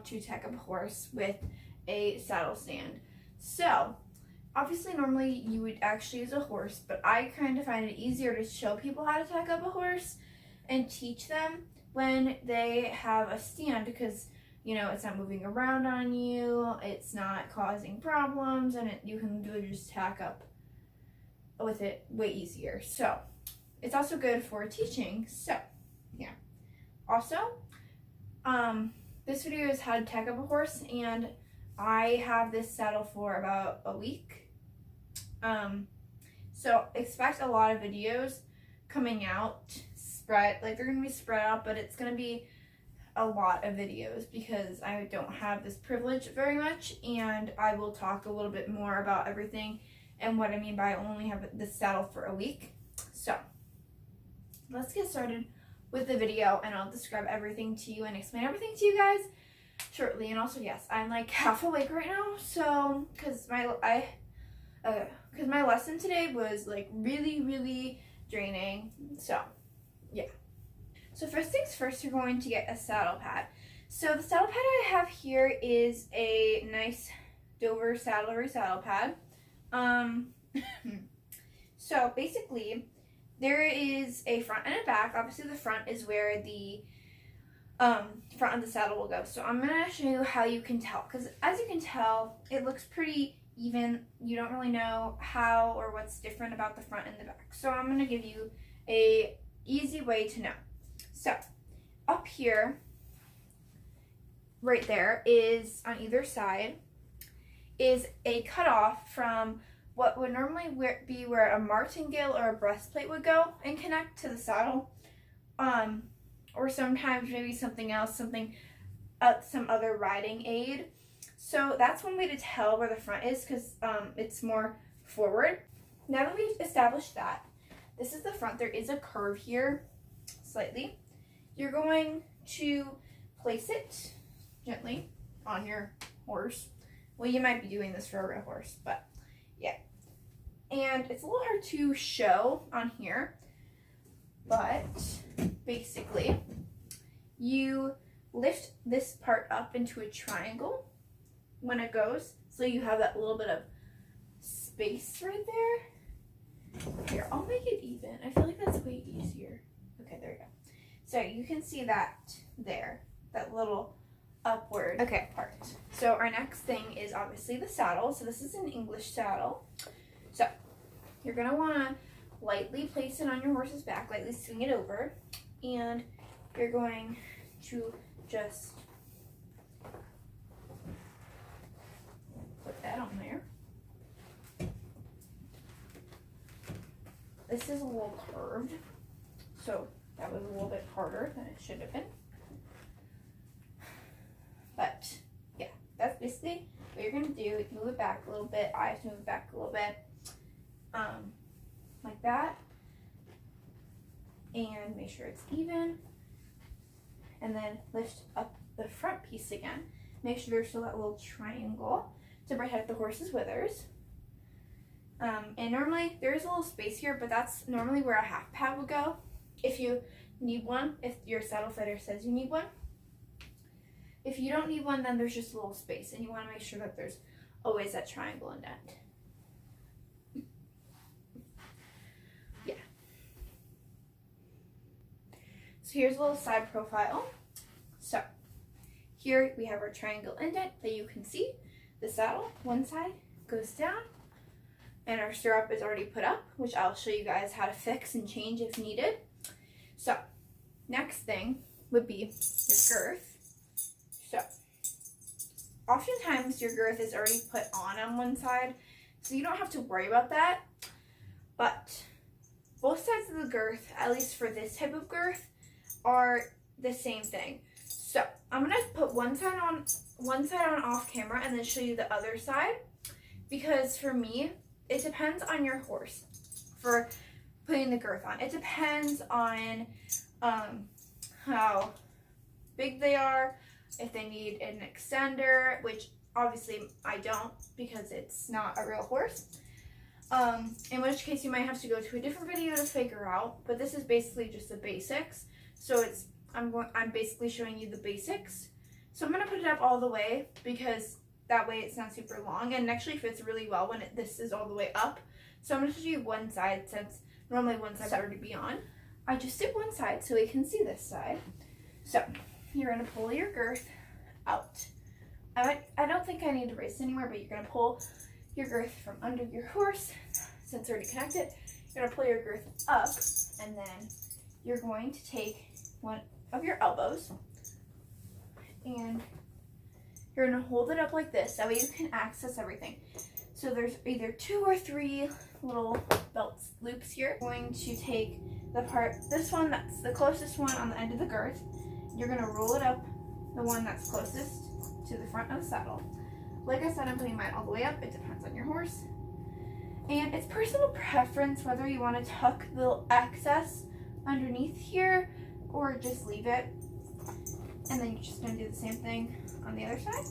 to tack up a horse with a saddle stand. So obviously normally you would actually use a horse, but I kind of find it easier to show people how to tack up a horse and teach them when they have a stand, because you know it's not moving around on you, it's not causing problems, and you can just tack up with it way easier. So it's also good for teaching. So yeah. Also, this video is how to tack up a horse, and I have this saddle for about a week. So expect a lot of videos coming out they're gonna be spread out, but it's gonna be a lot of videos because I don't have this privilege very much, and I will talk a little bit more about everything and what I mean by I only have this saddle for a week. So let's get started with the video, and I'll describe everything to you and explain everything to you guys shortly. And also, yes, I'm like half awake right now, so because my lesson today was like really draining. So yeah. So first things first, you're going to get a saddle pad. So the saddle pad I have here is a nice Dover saddle pad. So basically there is a front and a back. Obviously the front is where the front of the saddle will go. So I'm gonna show you how you can tell, because as you can tell, it looks pretty even. You don't really know how or what's different about the front and the back. So I'm gonna give you a easy way to know. So up here, right there, is on either side is a cutoff from what would normally be where a martingale or a breastplate would go and connect to the saddle, or sometimes maybe something else, some other riding aid. So that's one way to tell where the front is, because it's more forward. Now that we've established that, this is the front. There is a curve here, slightly. You're going to place it gently on your horse. Well, you might be doing this for a real horse, but yeah. And it's a little hard to show on here, but basically you lift this part up into a triangle when it goes, so you have that little bit of space right there. Here, I'll make it even. I feel like that's way easier. Okay, there we go. So you can see that there, that little upward part. So our next thing is obviously the saddle. So this is an English saddle. So you're gonna wanna lightly place it on your horse's back, lightly swing it over, and you're going to just put that on there. This is a little curved, so that was a little bit harder than it should have been. But yeah, that's basically what you're gonna do. Move it back a little bit. I have to move it back a little bit, like that, and make sure it's even. And then lift up the front piece again. Make sure there's still that little triangle to protect the horse's withers. And normally there is a little space here, but that's normally where a half pad would go if you need one, if your saddle fitter says you need one. If you don't need one, then there's just a little space, and you want to make sure that there's always that triangle indent. Yeah. So here's a little side profile. So here we have our triangle indent that you can see. The saddle, one side goes down, and our stirrup is already put up, which I'll show you guys how to fix and change if needed. So next thing would be your girth. So oftentimes your girth is already put on one side, so you don't have to worry about that. But both sides of the girth, at least for this type of girth, are the same thing. So I'm gonna put one side on off camera and then show you the other side, because for me, it depends on your horse for putting the girth on. It depends on how big they are, if they need an extender, which obviously I don't because it's not a real horse. In which case you might have to go to a different video to figure out, but this is basically just the basics. So I'm basically showing you the basics So I'm going to put it up all the way because that way it's not super long and it actually fits really well when this is all the way up. So I'm going to show you one side since normally one side's already be on. I just did one side so we can see this side. So you're going to pull your girth out. I don't think I need to race anywhere, but you're going to pull your girth from under your horse. Since it's already connected, you're going to pull your girth up, and then you're going to take one of your elbows and you're going to hold it up like this. That way you can access everything. So there's either 2 or 3 little belt loops here. You're going to take the part, this one that's the closest one on the end of the girth. You're going to roll it up, the one that's closest to the front of the saddle. Like I said, I'm putting mine all the way up. It depends on your horse. And it's personal preference whether you want to tuck the excess underneath here or just leave it. And then you're just going to do the same thing on the other side.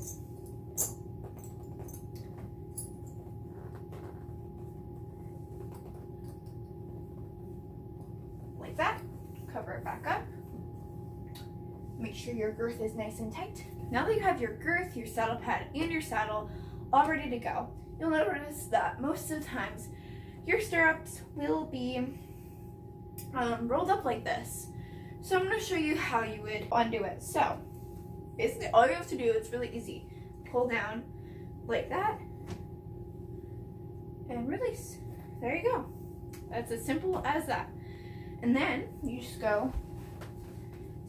Like that. Cover it back up. Make sure your girth is nice and tight. Now that you have your girth, your saddle pad, and your saddle all ready to go, you'll notice that most of the times your stirrups will be rolled up like this. So I'm going to show you how you would undo it. So basically all you have to do, it's really easy. Pull down like that and release. There you go. That's as simple as that. And then you just go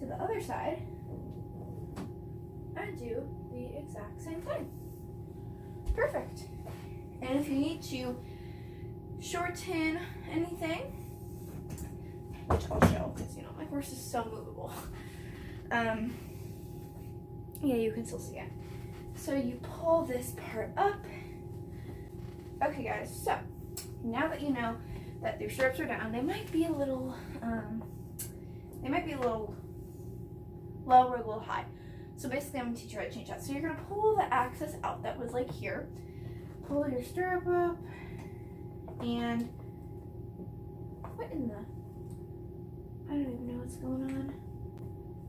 to the other side and do the exact same thing. Perfect. And if you need to shorten anything, which I'll show because you know my horse is so movable, yeah, you can still see it. So you pull this part up. Okay guys, so now that you know that your stirrups are down, they might be a little low or a little high. So basically I'm going to teach you how to change that. So you're going to pull the access out that was like here. Pull your stirrup up and what in the, I don't even know what's going on.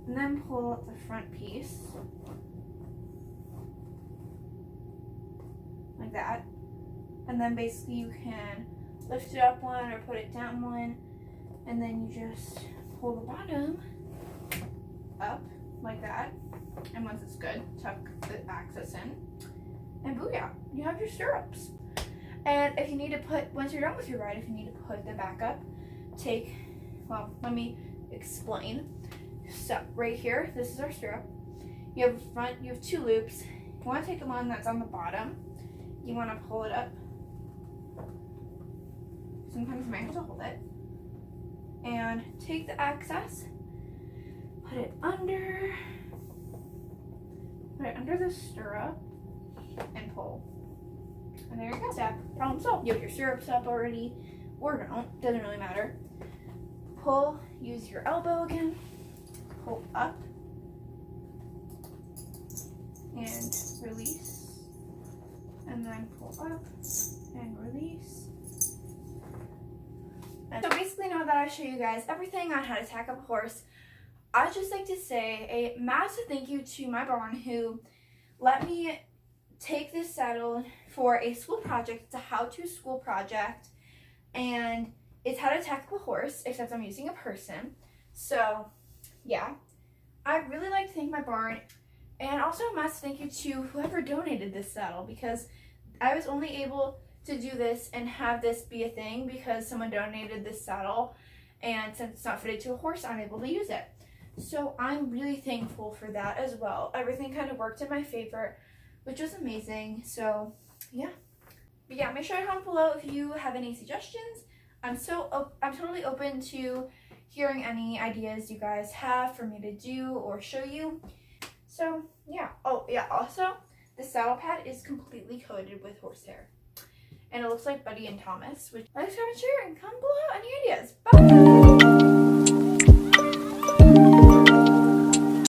And then pull out the front piece. Like that. And then basically you can lift it up one or put it down one. And then you just pull the bottom up like that. And once it's good, tuck the access in. And booyah, you have your stirrups. And if you need to put, once you're done with your ride, if you need to put them back up, let me explain. So right here, this is our stirrup. You have a front, you have 2 loops. You want to take the one that's on the bottom. You want to pull it up. Sometimes you might have to hold it. And take the access, put it under the stirrup, and pull. And there you go. Step. Problem solved. You have your stirrups up already, or don't. Doesn't really matter. Pull. Use your elbow again. Pull up. And release. And then pull up and release. And so basically now that I show you guys everything on how to tack up a horse, I'd just like to say a massive thank you to my barn who let me take this saddle for a school project. It's a how-to school project, and it's how to tack up a horse, except I'm using a person. So yeah, I'd really like to thank my barn, and also a massive thank you to whoever donated this saddle, because I was only able to do this and have this be a thing because someone donated this saddle, and since it's not fitted to a horse, I'm able to use it. So I'm really thankful for that as well. Everything kind of worked in my favor, which was amazing. So yeah. But yeah, make sure to comment below if you have any suggestions. I'm totally open to hearing any ideas you guys have for me to do or show you. So yeah. Oh yeah, also the saddle pad is completely coated with horsehair. And it looks like Buddy and Thomas, which like, comment, share, and comment below any ideas. Bye!